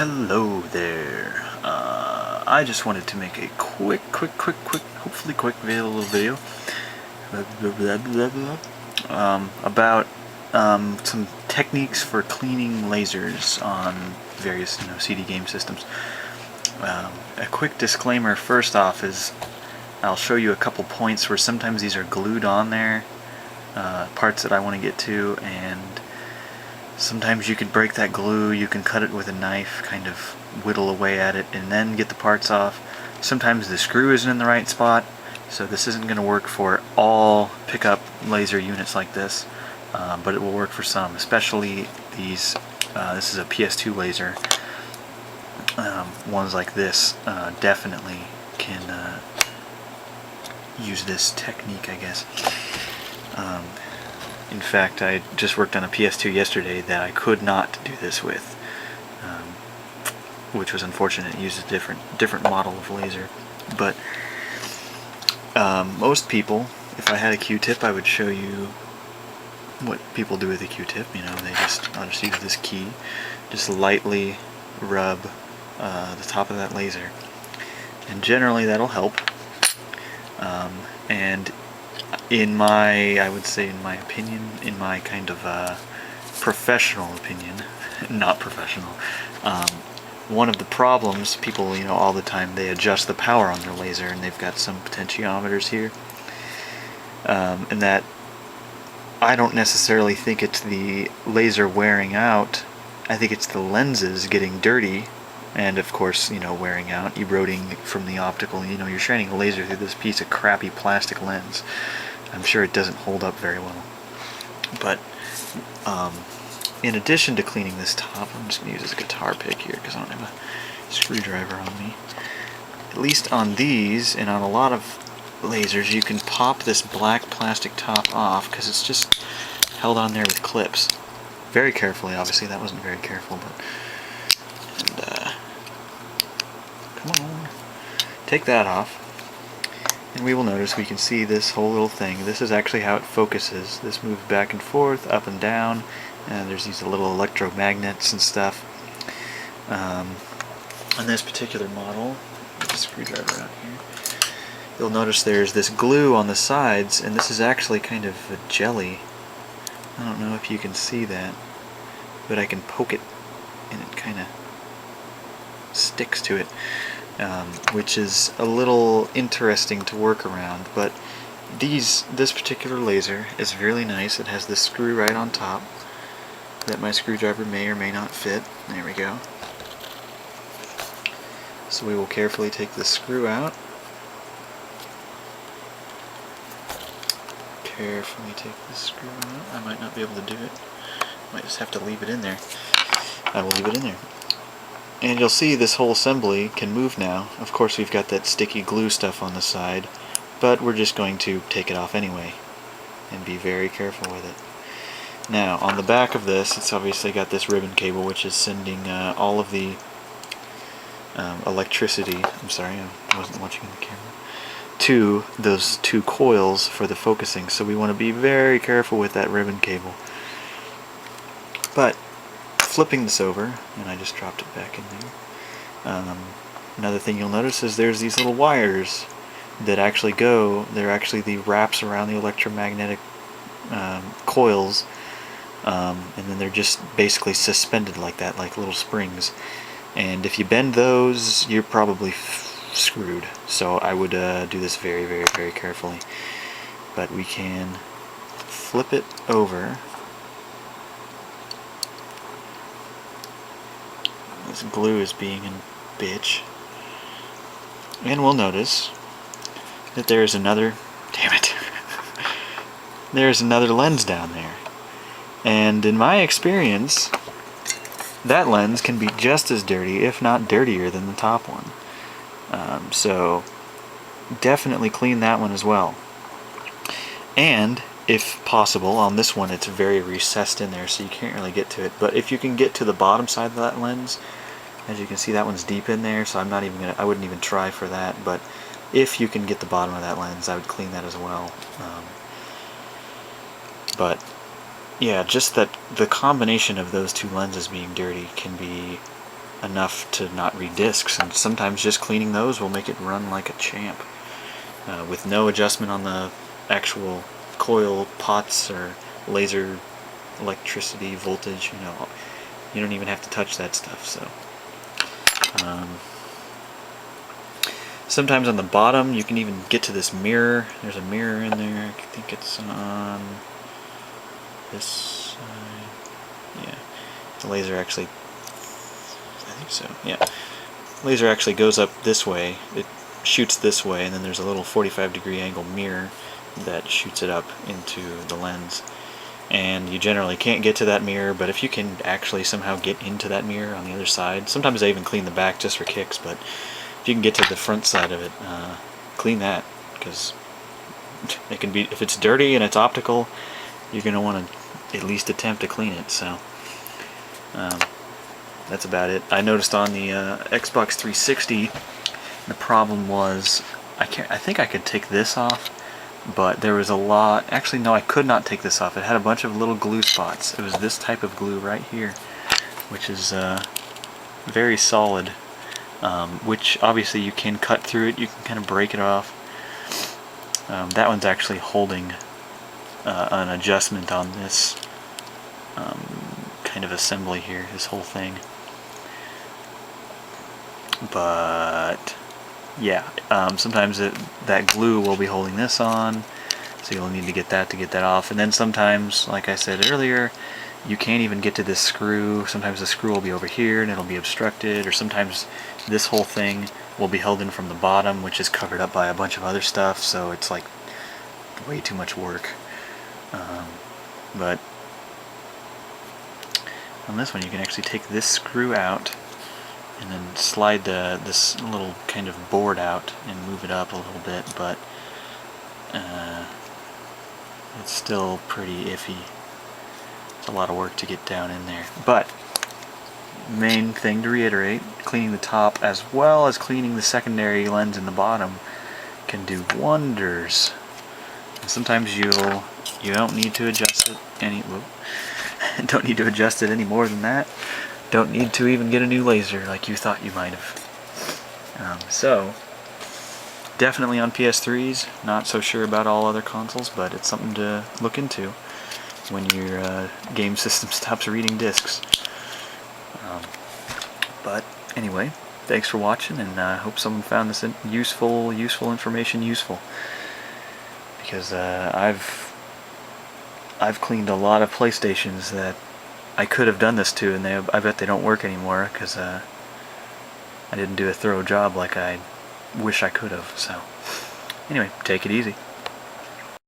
Hello there. I just wanted to make a quick, hopefully quick little video about some techniques for cleaning lasers on various CD game systems. A quick disclaimer first off is I'll show you a couple points where sometimes these are glued on there, parts that I want to get to, and sometimes you could break that glue. You can cut it with a knife, kind of whittle away at it, and then get the parts off. Sometimes the screw isn't in the right spot, so this isn't going to work for all pickup laser units like this, but it will work for some, especially these. This is a PS2 laser. Ones like this definitely can use this technique, I guess. In fact, I just worked on a PS2 yesterday that I could not do this with, which was unfortunate. It used a different model of laser. But most people, if I had a Q-tip, I would show you what people do with a Q-tip. I'll just use this key, just lightly rub the top of that laser, and generally that'll help. And I would say in my opinion, in my kind of professional opinion, not professional, one of the problems, people, all the time, they adjust the power on their laser, and they've got some potentiometers here, and that I don't necessarily think it's the laser wearing out. I think it's the lenses getting dirty, and of course, wearing out, eroding from the optical. You're shining a laser through this piece of crappy plastic lens. I'm sure it doesn't hold up very well. But in addition to cleaning this top, I'm just going to use this guitar pick here because I don't have a screwdriver on me. At least on these and on a lot of lasers, you can pop this black plastic top off because it's just held on there with clips. Very carefully, obviously. That wasn't very careful, but... come on. Take that off. And we will notice we can see this whole little thing. This is actually how it focuses. This moves back and forth, up and down, and there's these little electromagnets and stuff. On this particular model, get the screwdriver out here, you'll notice there's this glue on the sides, and this is actually kind of a jelly. I don't know if you can see that, but I can poke it, and it kind of sticks to it. Which is a little interesting to work around, but this particular laser is really nice. It has this screw right on top that my screwdriver may or may not fit. There we go. So we will carefully take the screw out. Carefully take the screw out. I might not be able to do it. Might just have to leave it in there. I will leave it in there. And you'll see this whole assembly can move now. Of course, we've got that sticky glue stuff on the side, but we're just going to take it off anyway and be very careful with it. Now, on the back of this, it's obviously got this ribbon cable, which is sending all of the electricity, I'm sorry, I wasn't watching the camera, to those two coils for the focusing. So we want to be very careful with that ribbon cable. But flipping this over, and I just dropped it back in there. Another thing you'll notice is there's these little wires that actually they're actually the wraps around the electromagnetic coils, and then they're just basically suspended like that, like little springs. And if you bend those, you're probably screwed. So I would do this very, very, very carefully. But we can flip it over. This glue is being a bitch. And we'll notice that there's another... damn it! There's another lens down there. And in my experience, that lens can be just as dirty, if not dirtier, than the top one. So definitely clean that one as well. And if possible, on this one it's very recessed in there, so you can't really get to it. But if you can get to the bottom side of that lens, as you can see, that one's deep in there, so I wouldn't even try for that. But if you can get the bottom of that lens, I would clean that as well. But yeah, just that the combination of those two lenses being dirty can be enough to not read discs, and sometimes just cleaning those will make it run like a champ with no adjustment on the actual coil pots or laser electricity voltage. You don't even have to touch that stuff. So sometimes on the bottom you can even get to this mirror. There's a mirror in there. I think it's on this side. Yeah, the laser actually, I think so, yeah. Laser actually goes up this way. It shoots this way, and then there's a little 45-degree angle mirror that shoots it up into the lens. And you generally can't get to that mirror, but if you can actually somehow get into that mirror on the other side, sometimes I even clean the back just for kicks, but if you can get to the front side of it, clean that, because it can be, if it's dirty and it's optical, you're going to want to at least attempt to clean it. So that's about it. I noticed on the Xbox 360, the problem was I think I could take this off, but there was a lot. Actually, no, I could not take this off. It had a bunch of little glue spots. It was this type of glue right here, which is very solid, which obviously you can cut through it. You can kind of break it off. That one's actually holding an adjustment on this kind of assembly here, this whole thing. But yeah, sometimes that glue will be holding this on, so you'll need to get that off. And then sometimes, like I said earlier, you can't even get to this screw. Sometimes the screw will be over here and it'll be obstructed, or sometimes this whole thing will be held in from the bottom, which is covered up by a bunch of other stuff, so it's like way too much work. But on this one you can actually take this screw out and then slide this little kind of board out and move it up a little bit, but it's still pretty iffy. It's a lot of work to get down in there. But main thing to reiterate, cleaning the top as well as cleaning the secondary lens in the bottom can do wonders. And sometimes you don't need to adjust it don't need to adjust it any more than that. Don't need to even get a new laser like you thought you might have. So definitely on PS3s. Not so sure about all other consoles, but it's something to look into when your game system stops reading discs. But anyway, thanks for watching, and I hope someone found this useful information useful. Because I've cleaned a lot of PlayStations that I could have done this to, and I bet they don't work anymore because I didn't do a thorough job like I wish I could have. So anyway, take it easy.